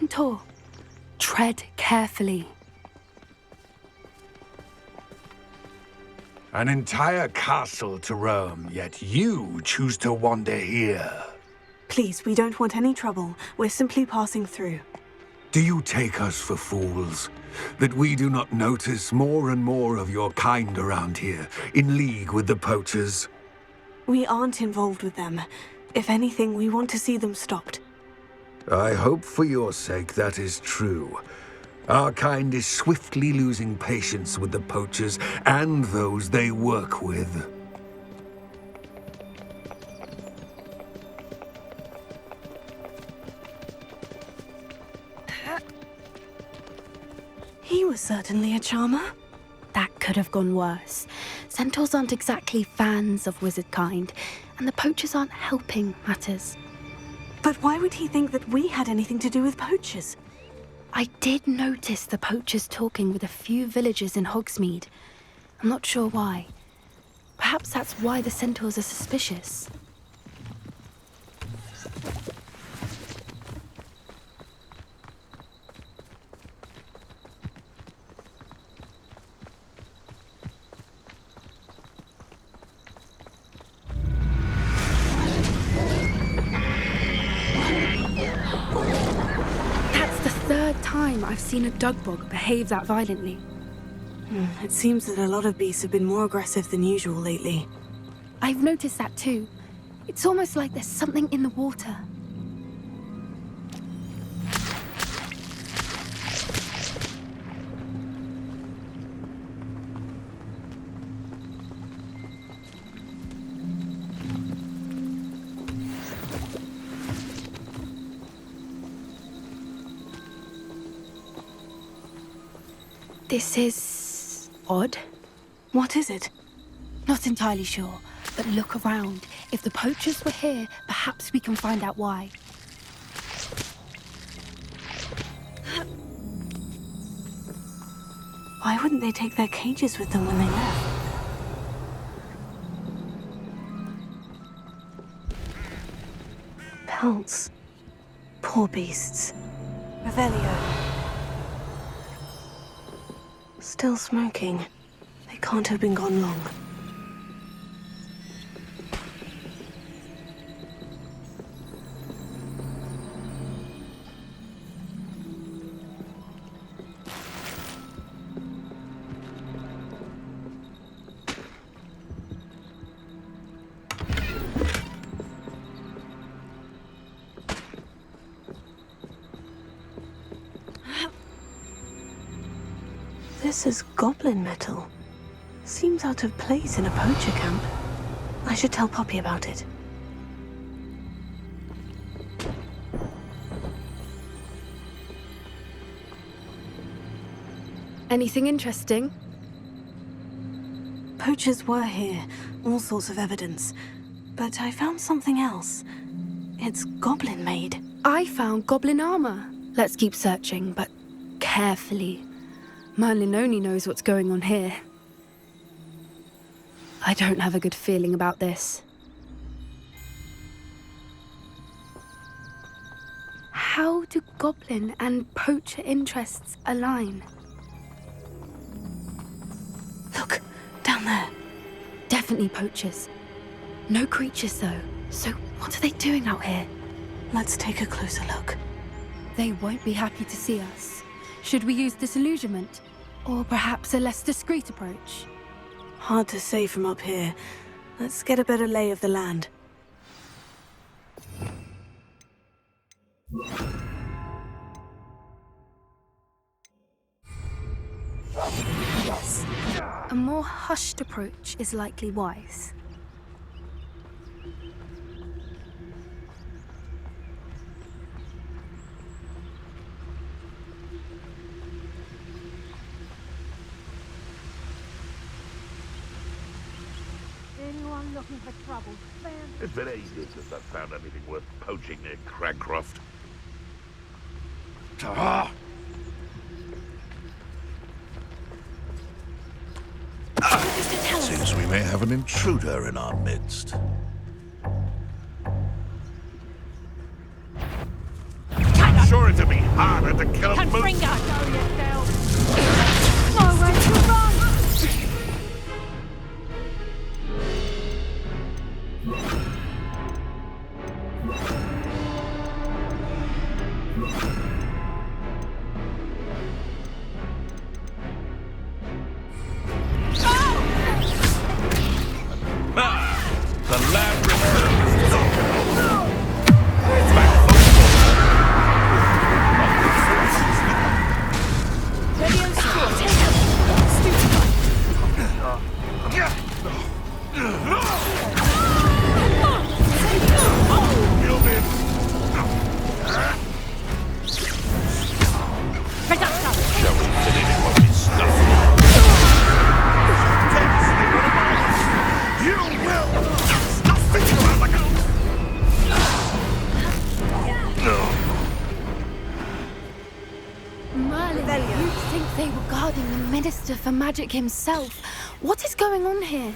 centaur. Tread carefully. An entire castle to roam, yet you choose to wander here. Please, we don't want any trouble. We're simply passing through. Do you take us for fools? That we do not notice more and more of your kind around here, in league with the poachers? We aren't involved with them. If anything, we want to see them stopped. I hope for your sake that is true. Our kind is swiftly losing patience with the poachers and those they work with. He was certainly a charmer. That could have gone worse. Centaurs aren't exactly fans of wizard kind, and the poachers aren't helping matters. But why would he think that we had anything to do with poachers? I did notice the poachers talking with a few villagers in Hogsmeade. I'm not sure why. Perhaps that's why the centaurs are suspicious. I've seen a dogbog behave that violently. It seems that a lot of beasts have been more aggressive than usual lately. I've noticed that too. It's almost like there's something in the water. This is odd. What is it? Not entirely sure, but look around. If the poachers were here, perhaps we can find out why. Why wouldn't they take their cages with them when they left? Pelts. Poor beasts. Revelio. Still smoking. They can't have been gone long. This is goblin metal. Seems out of place in a poacher camp. I should tell Poppy about it. Anything interesting? Poachers were here, all sorts of evidence. But I found something else. It's goblin-made. I found goblin armor. Let's keep searching, but carefully. Merlin only knows what's going on here. I don't have a good feeling about this. How do goblin and poacher interests align? Look, down there. Definitely poachers. No creatures though, so what are they doing out here? Let's take a closer look. They won't be happy to see us. Should we use disillusionment? Or perhaps a less discreet approach? Hard to say from up here. Let's get a better lay of the land. Yes. A more hushed approach is likely wise. Anyone looking for trouble, spam? It's been ages since I've found anything worth poaching near Cragcroft. Ah! Seems we may have an intruder in our midst. Sure going to be harder to kill a moose. Confringo! Go yourself! Nowhere to run! The lab returns. Merlin, you'd think they were guarding the Minister for Magic himself. What is going on here?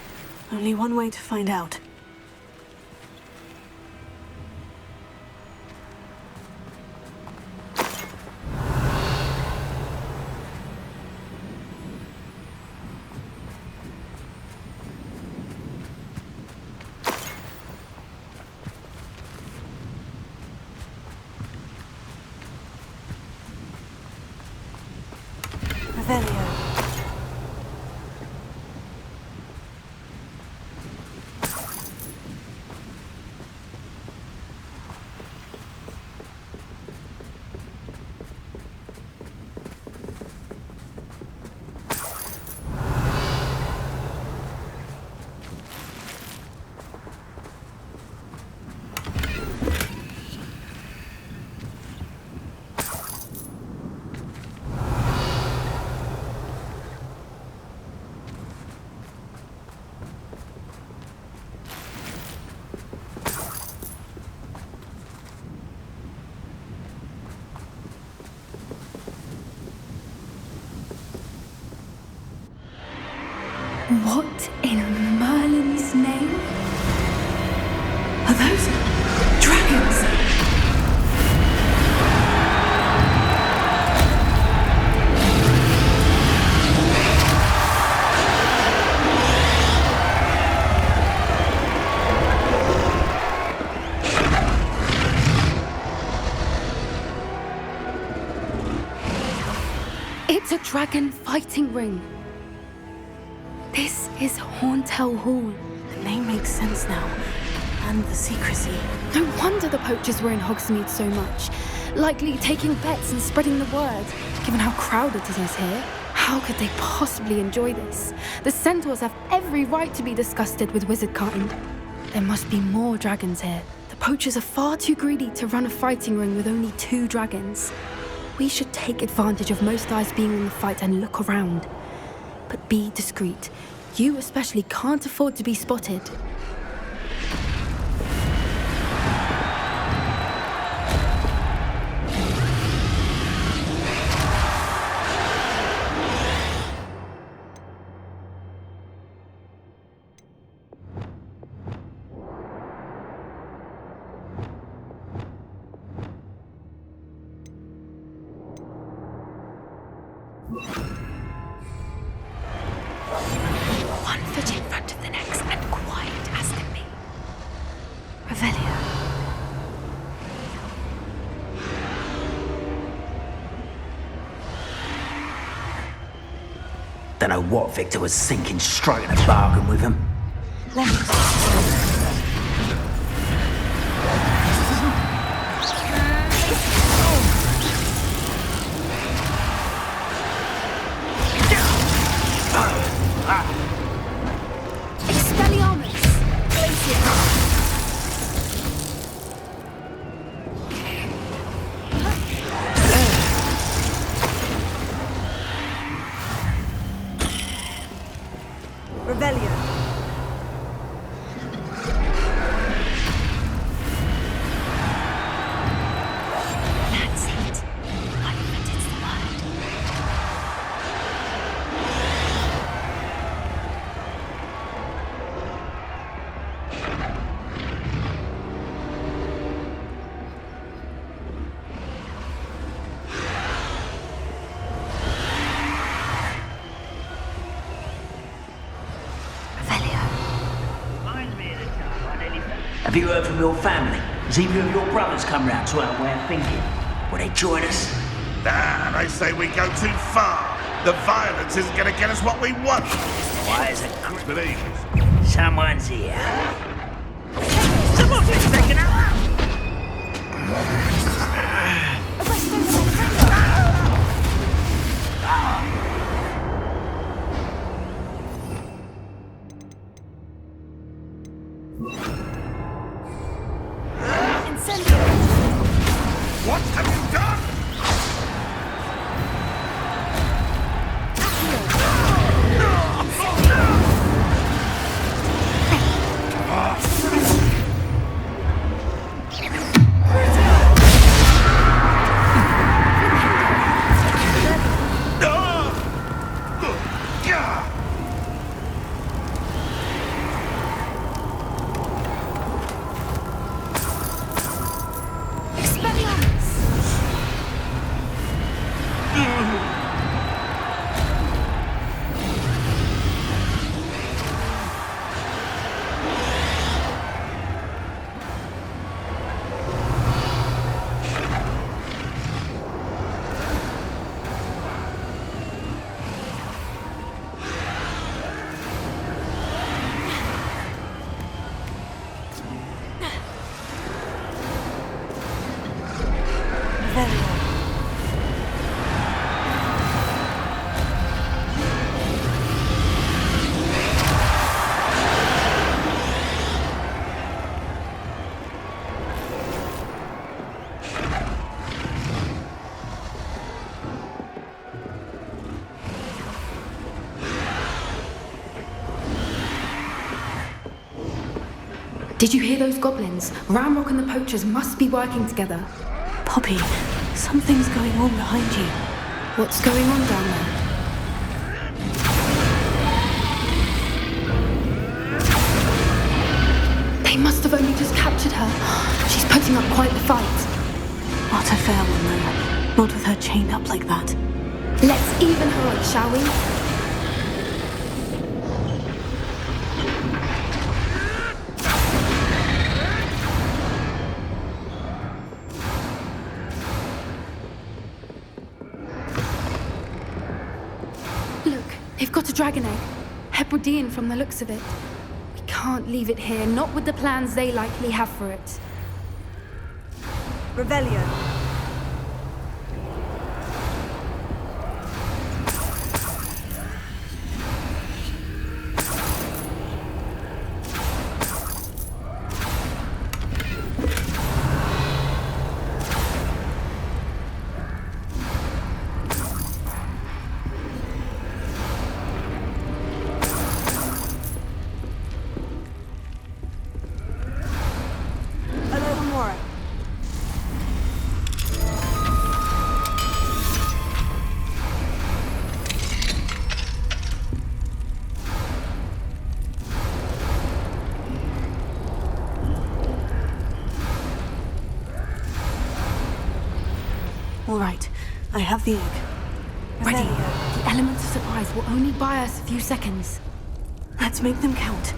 Only one way to find out. Revelio. What in Merlin's name? Are those dragons? It's a dragon fighting ring. This is Hauntel Hall. The name makes sense now. And the secrecy. No wonder the poachers were in Hogsmeade so much. Likely taking bets and spreading the word. Given how crowded it is here, how could they possibly enjoy this? The centaurs have every right to be disgusted with wizard kind. There must be more dragons here. The poachers are far too greedy to run a fighting ring with only 2 dragons. We should take advantage of most eyes being in the fight and look around. But be discreet. You especially can't afford to be spotted. One foot in front of the next and quiet as can be. Revelio. Don't know what Victor was thinking, striking a bargain with him. Let me Expelliarmus! Glacier! Revelio. Have you heard from your family? Has either of your brothers come round to our way of thinking? Will they join us? Nah, they say we go too far. The violence isn't going to get us what we want. Why is it? Believe Someone's here. Someone's been taken out! What have you done? Did you hear those goblins? Ramrock and the poachers must be working together. Poppy, something's going on behind you. What's going on down there? They must have only just captured her. She's putting up quite the fight. Not a fair one, though. Not with her chained up like that. Let's even her up, shall we? They've got a dragon egg. Hebridean from the looks of it. We can't leave it here, not with the plans they likely have for it. Revelio. All right, I have the egg. Ready. The element of surprise will only buy us a few seconds. Let's make them count.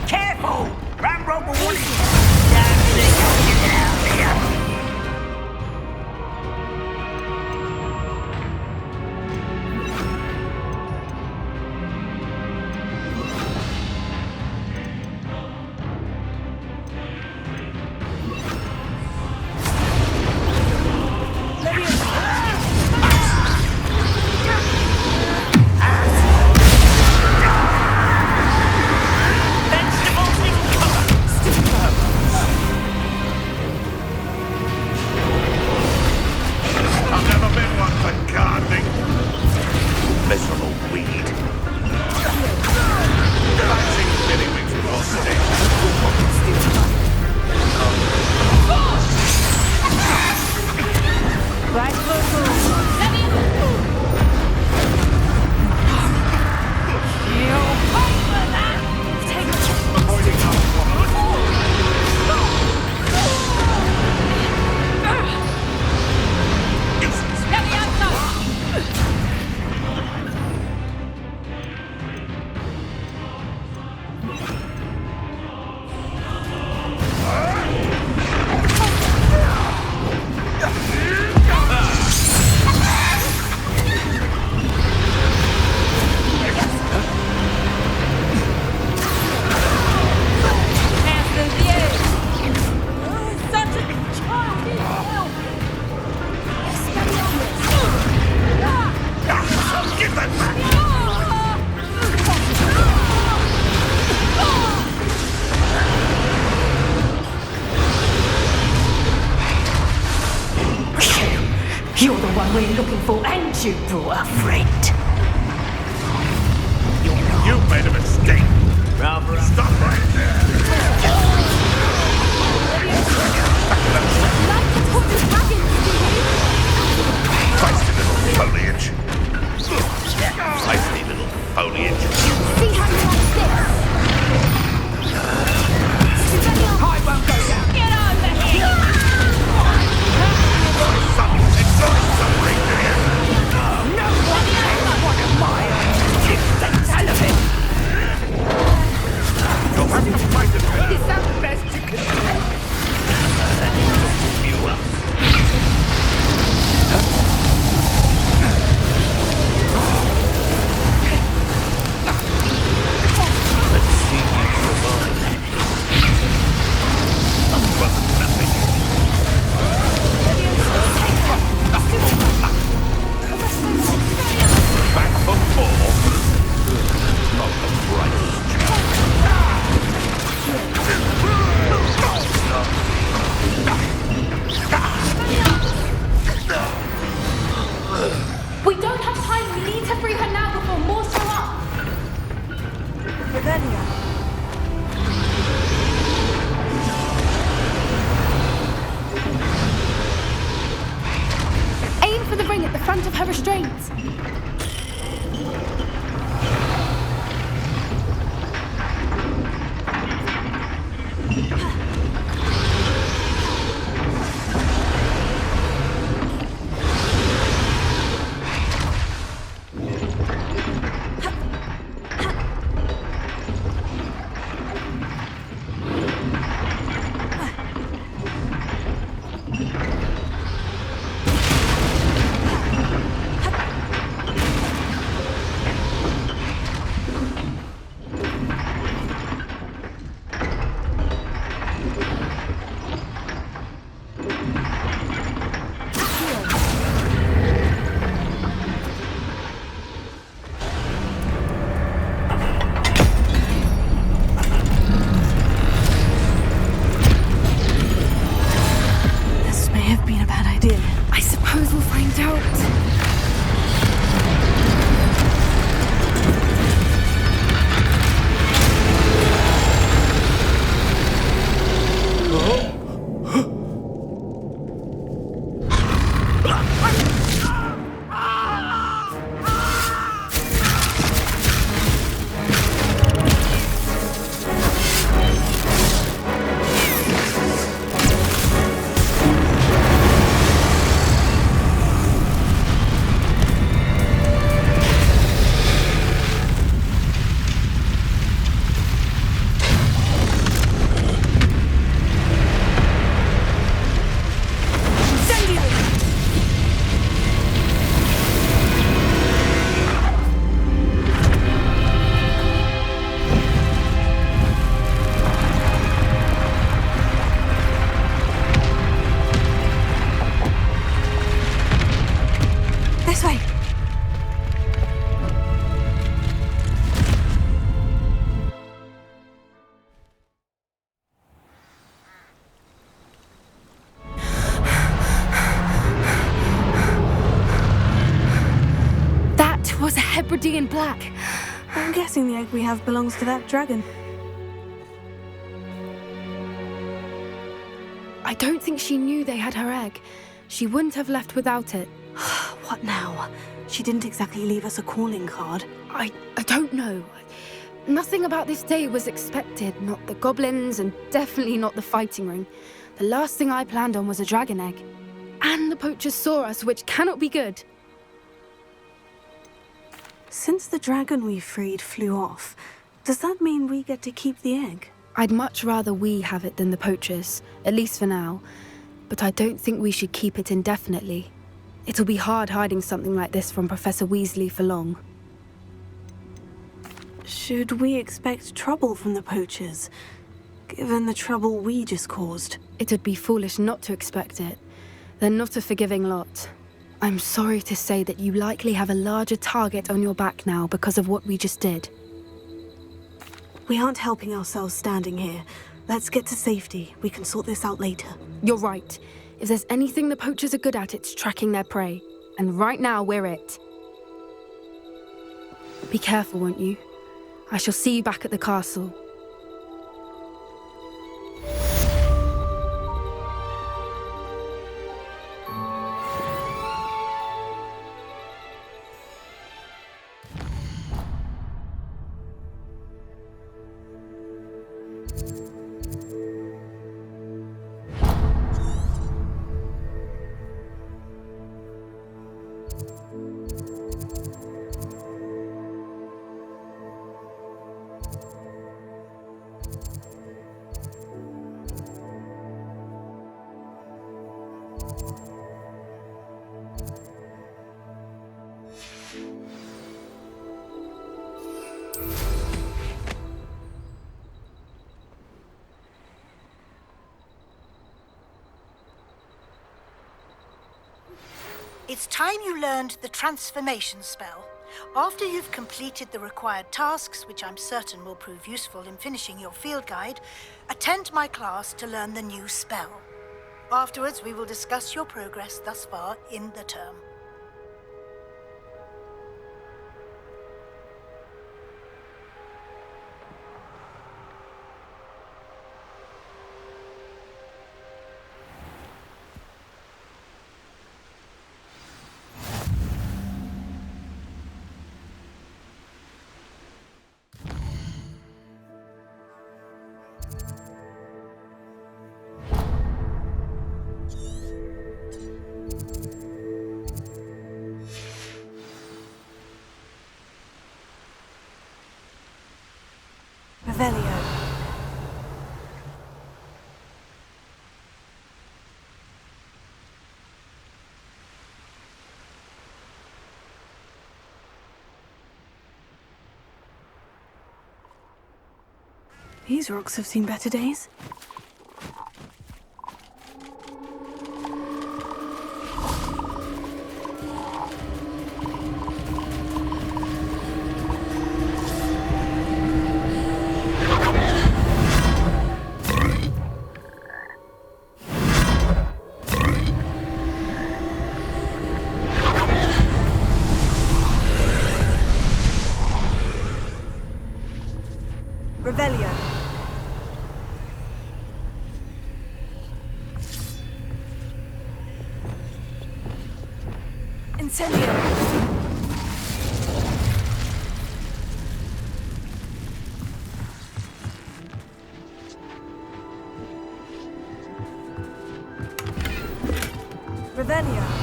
Careful! Ramrock will want it! the one we're looking for, and you brought a friend. You made a mistake. Stop right there. Feisty little foliage. Feisty little foliage. See how you like this? I won't go down. Get over here! Enjoy suffering, do you? No one cares what a mile. Keep the television. You're having to fight it. Is that the best you can do? We don't have time. We need to free her now before more show up. Aim for the ring at the front of her restraints. Hebridean black. I'm guessing the egg we have belongs to that dragon. I don't think she knew they had her egg. She wouldn't have left without it. What now? She didn't exactly leave us a calling card. I don't know. Nothing about this day was expected. Not the goblins, and definitely not the fighting ring. The last thing I planned on was a dragon egg. And the poachers saw us, which cannot be good. Since the dragon we freed flew off, does that mean we get to keep the egg? I'd much rather we have it than the poachers, at least for now. But I don't think we should keep it indefinitely. It'll be hard hiding something like this from Professor Weasley for long. Should we expect trouble from the poachers, given the trouble we just caused? It'd be foolish not to expect it. They're not a forgiving lot. I'm sorry to say that you likely have a larger target on your back now because of what we just did. We aren't helping ourselves standing here. Let's get to safety. We can sort this out later. You're right. If there's anything the poachers are good at, it's tracking their prey. and right now we're it. Be careful, won't you? I shall see you back at the castle. It's time you learned the transformation spell. After you've completed the required tasks, which I'm certain will prove useful in finishing your field guide, attend my class to learn the new spell. Afterwards, we will discuss your progress thus far in the term. Revelio. These rocks have seen better days. Revelio. Incendio. Revelio.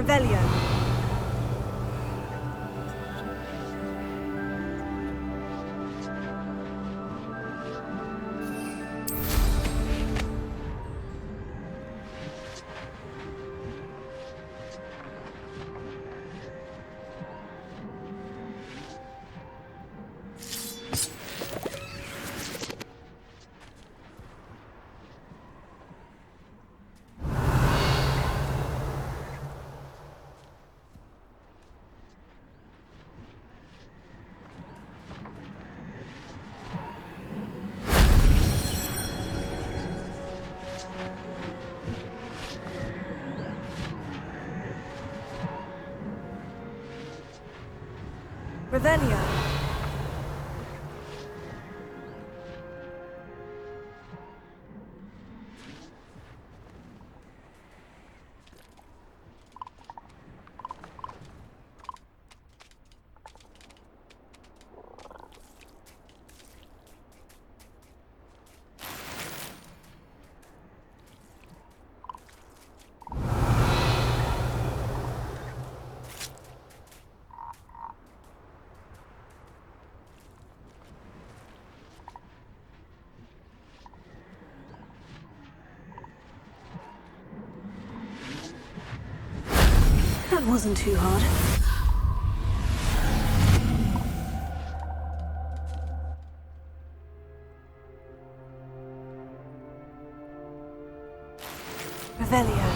Revelio. Revelio. wasn't too hard. Revelio.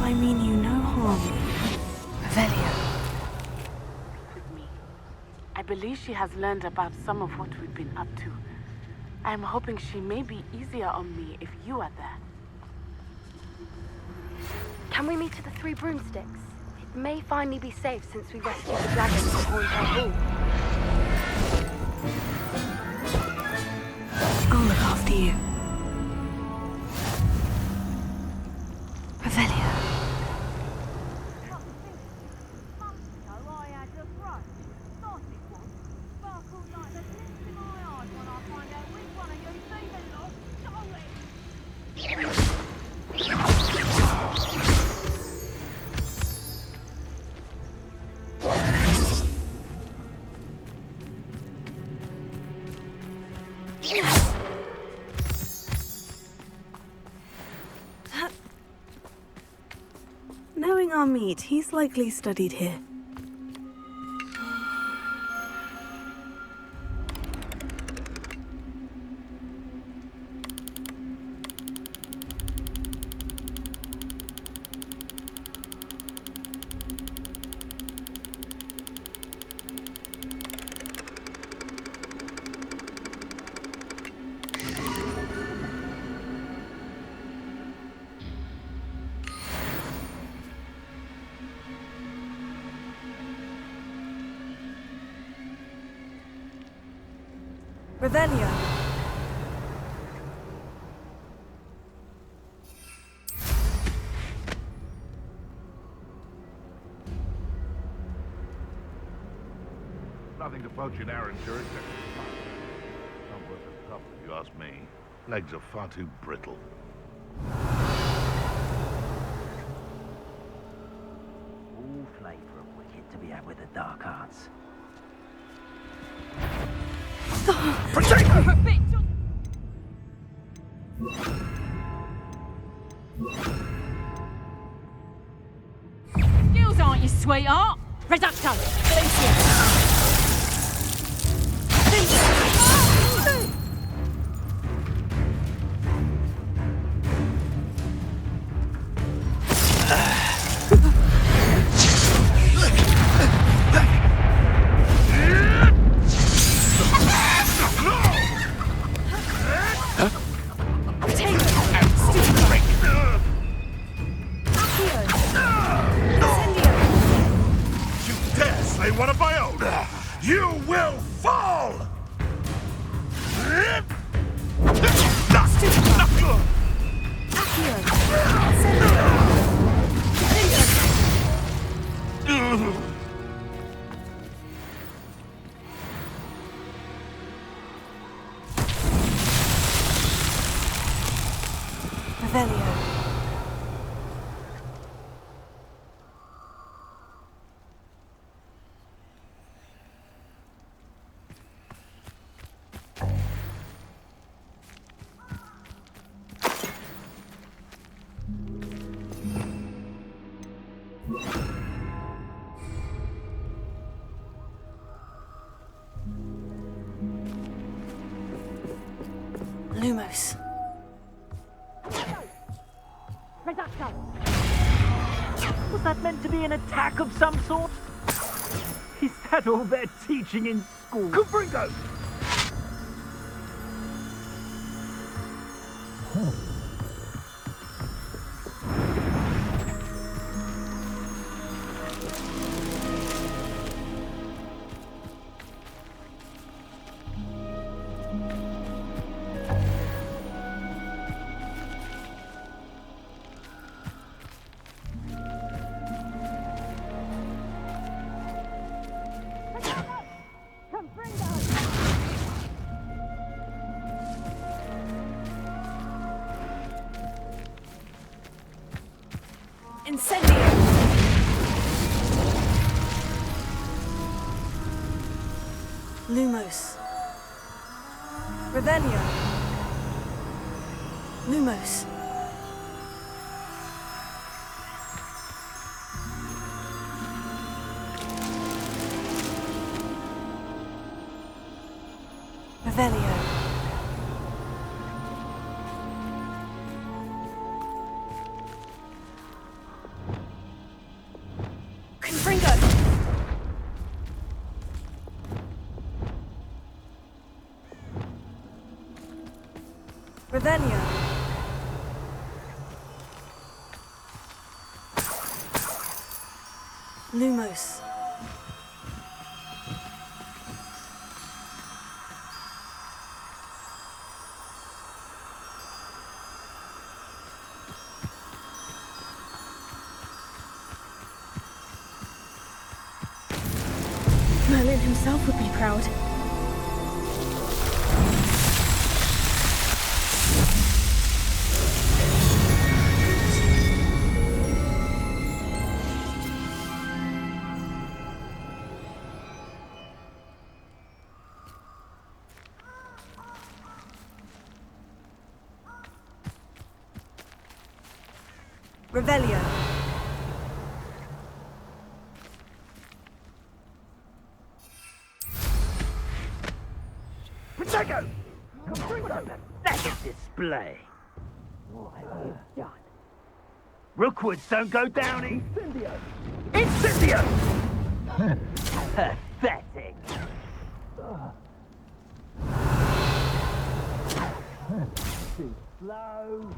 I mean you no harm. Revelio. With me. I believe she has learned about some of what we've been up to. I am hoping she may be easier on me if you are there. Can we meet at the Three Broomsticks? It may finally be safe since we rescued the dragon from Haunted Hall. I'll look after you. Revelio. Knowing our meet, he's likely studied here. Revelio. Nothing to poach in our insurance. Not worth the trouble, if you ask me. Legs are far too brittle. All flavour of wicked to be had with the dark arts. Protect her! Skills, aren't you, sweetheart? Reducto! One of my own! Revelio. Lumos. Was that meant to be an attack of some sort? Is that all they're teaching in school? Confringo! Incendio! Lumos. Revelio. Lumos. Revelio. Confringo! Revelio. Lumos. Merlin himself would be proud. Revelio. Protego! Pathetic display. What have you done? Rookwoods don't go down. Incendio! Incendio! Pathetic. Too slow.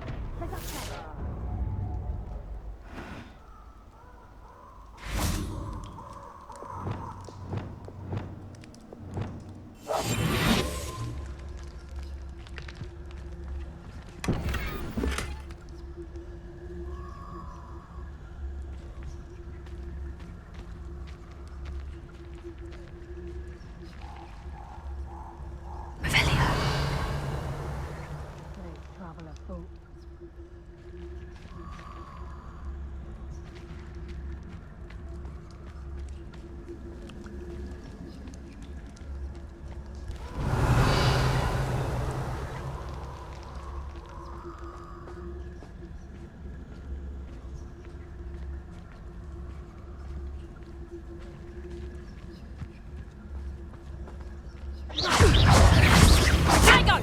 Tango!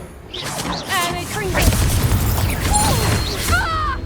And a green. Ah!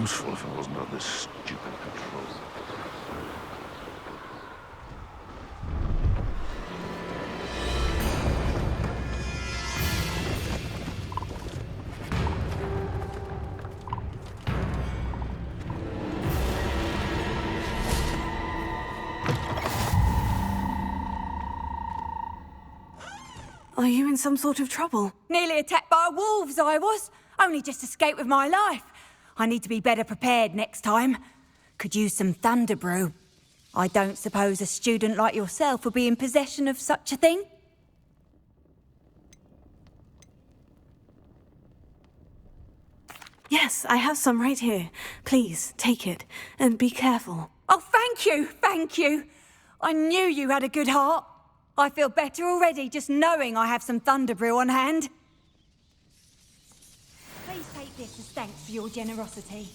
useful if it wasn't on this stupid patrol. Are you in some sort of trouble? Nearly attacked by wolves, I was. Only just escaped with my life. I need to be better prepared next time. Could use some thunder brew. I don't suppose a student like yourself would be in possession of such a thing? Yes, I have some right here. Please, take it. And be careful. Oh, thank you, thank you. I knew you had a good heart. I feel better already just knowing I have some thunder brew on hand. Please take this as thanks for your generosity.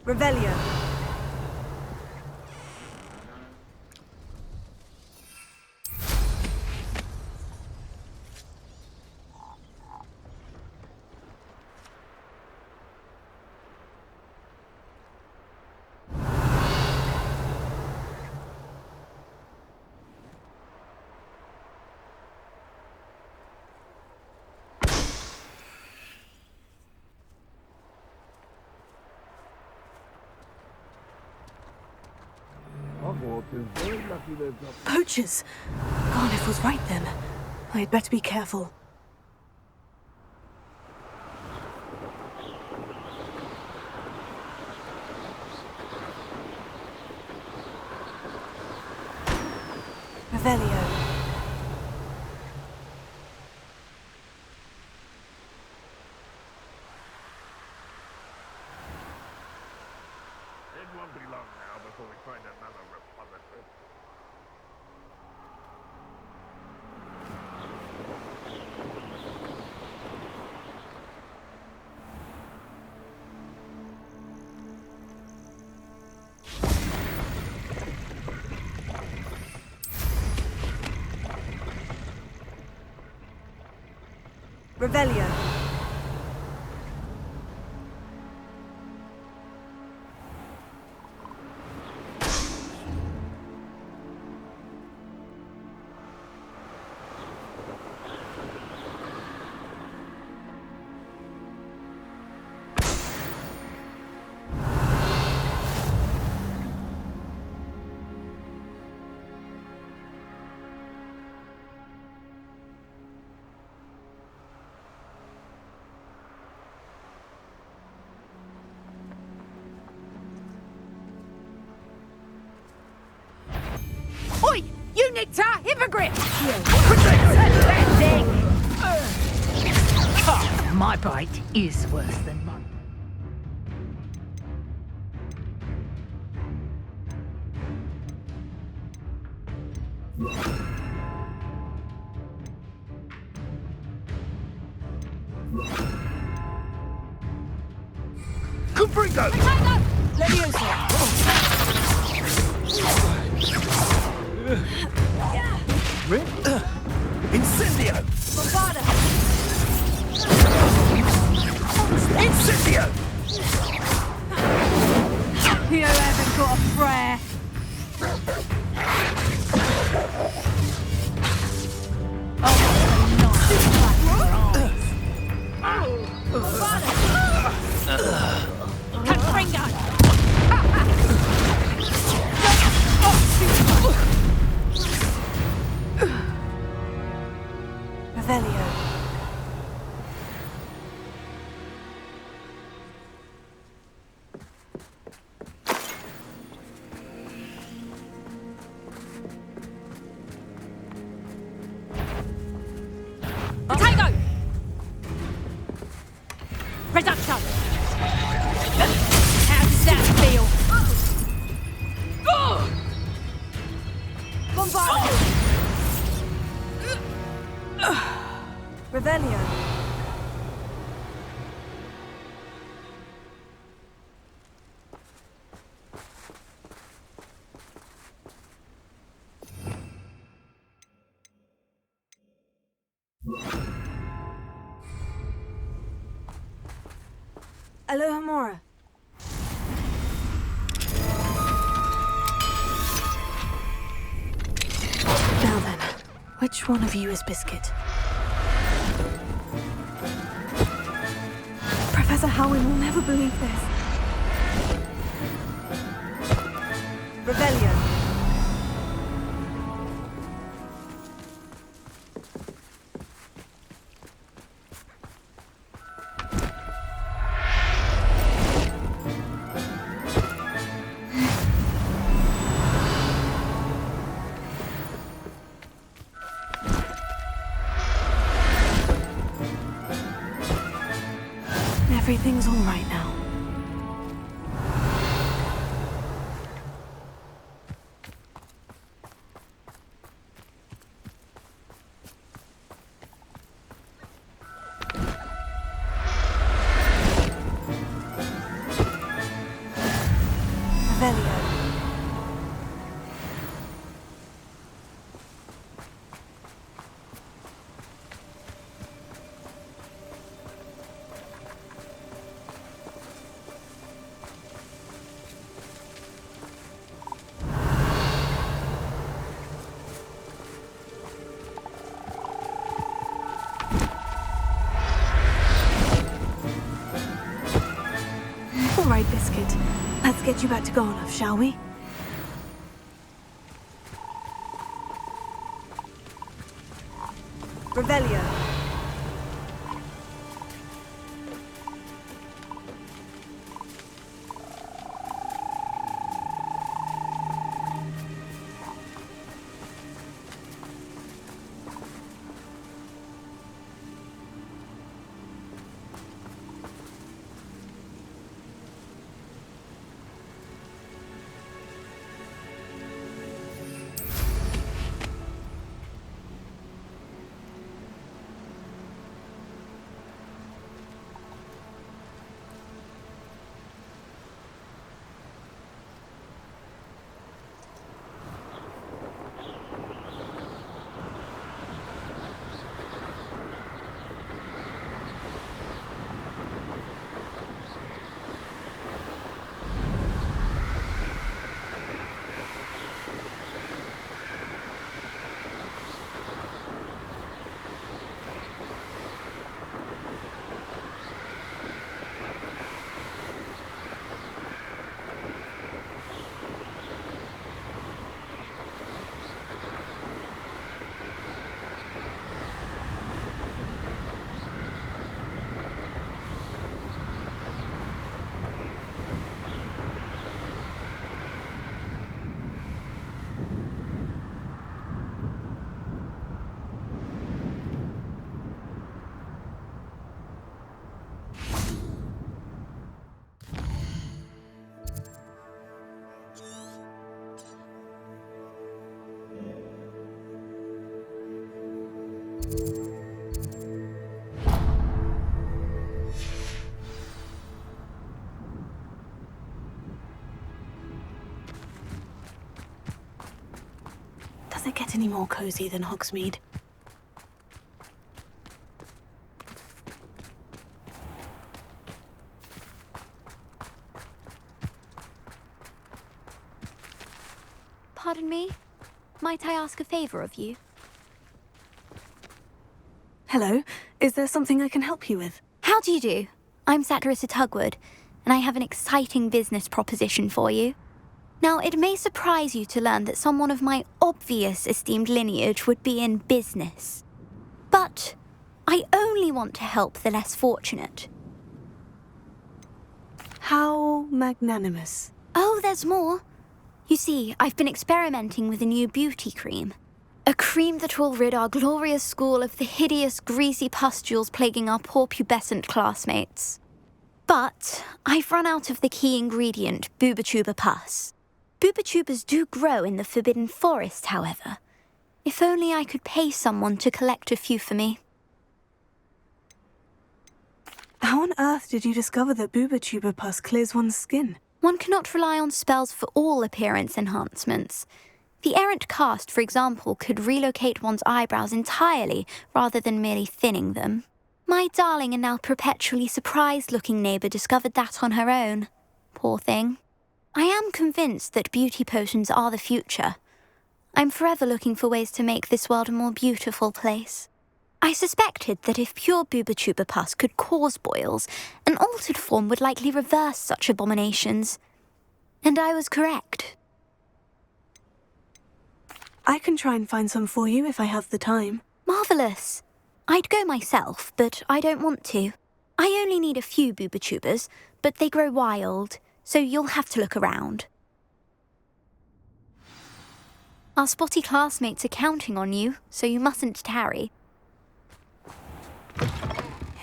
Revelio. Poachers! Garliff was right then. I had better be careful. Revelio. It won't be long now before we find another repository. Revelio. Oi! You nicked our hippogriff! Protect that thing! My bite is worse than mine. Confringo! Incendio! Bombada. Incendio! You haven't got a prayer. Revelio. Potato! Reducto! How does that feel? Bombada. Revelio. Aloha Mora. Now then, which one of you is Biscuit? Professor Howin will never believe this. Revelio. Everything's all right now. right, Biscuit. Let's get you back to Garnoff, shall we? Revelio. Does it get any more cozy than Hogsmeade? Pardon me? Might I ask a favor of you? Hello, is there something I can help you with? How do you do? I'm Satirissa Tugwood, and I have an exciting business proposition for you. Now, it may surprise you to learn that someone of my obvious esteemed lineage would be in business. But I only want to help the less fortunate. How magnanimous. Oh, there's more. You see, I've been experimenting with a new beauty cream. A cream that will rid our glorious school of the hideous, greasy pustules plaguing our poor pubescent classmates. But I've run out of the key ingredient, boobotuber pus. Boobotubers do grow in the Forbidden Forest, however. If only I could pay someone to collect a few for me. How on earth did you discover that boobotuber pus clears one's skin? One cannot rely on spells for all appearance enhancements. The errant cast, for example, could relocate one's eyebrows entirely rather than merely thinning them. My darling and now perpetually surprised-looking neighbour discovered that on her own. Poor thing. I am convinced that beauty potions are the future. I'm forever looking for ways to make this world a more beautiful place. I suspected that if pure boobotuber pus could cause boils, an altered form would likely reverse such abominations. And I was correct. I can try and find some for you if I have the time. Marvellous. I'd go myself, but I don't want to. I only need a few boobotubers, but they grow wild, so you'll have to look around. Our spotty classmates are counting on you, so you mustn't tarry.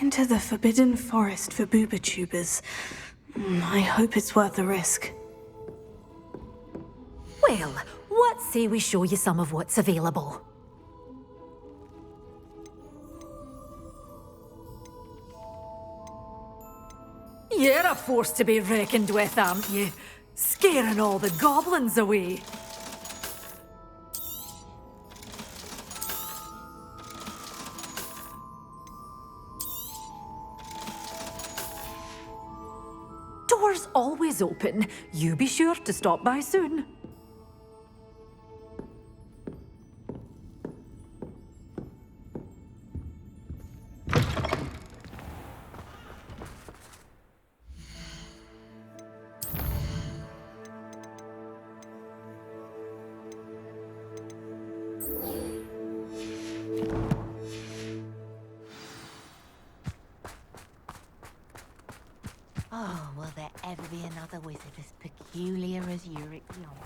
Into the Forbidden Forest for boobotubers. I hope it's worth the risk. Well, what say we show you some of what's available? You're a force to be reckoned with, aren't you? Scaring all the goblins away. Doors always open. You be sure to stop by soon. Oh, will there ever be another wizard as peculiar as Uric the Old?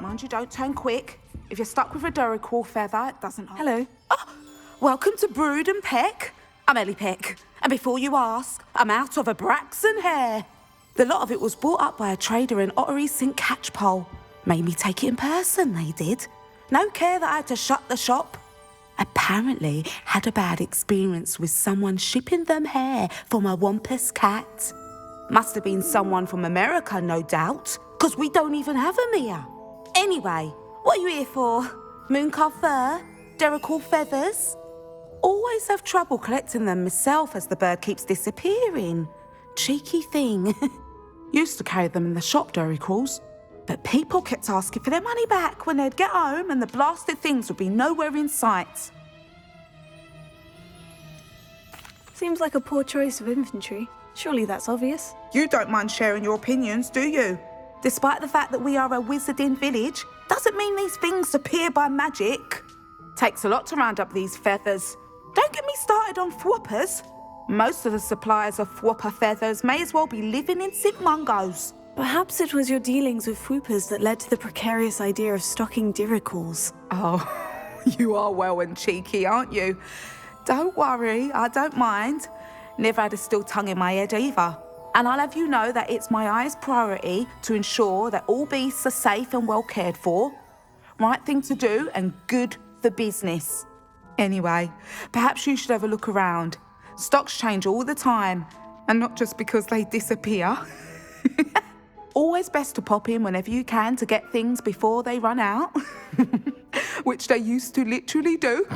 Mind you, don't turn quick. If you're stuck with a Duracell feather, it doesn't... Hello. Oh, welcome to Brood and Peck. I'm Ellie Peck. And before you ask, I'm out of a Braxton hair. The lot of it was bought up by a trader in Ottery St. Catchpole. Made me take it in person, they did. No care that I had to shut the shop. Apparently had a bad experience with someone shipping them hair from a Wampus cat. Must have been someone from America, no doubt, because we don't even have them here. Anyway, what are you here for? Mooncar fur? Duracell feathers? Always have trouble collecting them myself as the bird keeps disappearing. Cheeky thing. Used to carry them in the shop, Duracells, but people kept asking for their money back when they'd get home and the blasted things would be nowhere in sight. Seems like a poor choice of inventory. Surely that's obvious. You don't mind sharing your opinions, do you? Despite the fact that we are a wizarding village, doesn't mean these things appear by magic. Takes a lot to round up these feathers. Don't get me started on thwoppers. Most of the suppliers of thwopper feathers may as well be living in St. Mungo's. Perhaps it was your dealings with whoopers that led to the precarious idea of stocking Duracalls. Oh, you are well and cheeky, aren't you? Don't worry, I don't mind. Never had a still tongue in my head either. And I'll have you know that it's my highest priority to ensure that all beasts are safe and well cared for. Right thing to do and good for business. Anyway, perhaps you should have a look around. Stocks change all the time, and not just because they disappear. Always best to pop in whenever you can to get things before they run out. Which they used to literally do.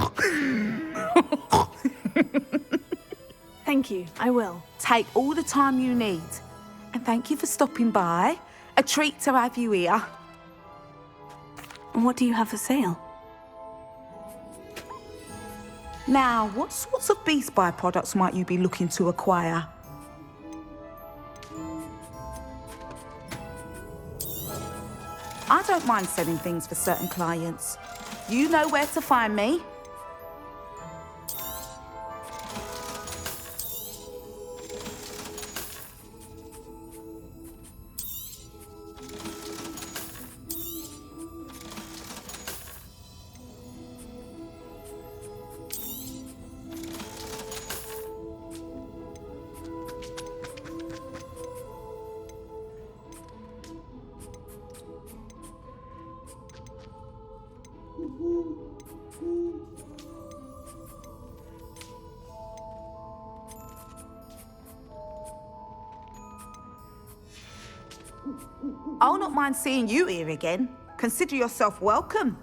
Thank you, I will. Take all the time you need. And thank you for stopping by. A treat to have you here. And what do you have for sale? Now, what sorts of beast byproducts might you be looking to acquire? I don't mind selling things for certain clients. You know where to find me. I'll not mind seeing you here again. Consider yourself welcome.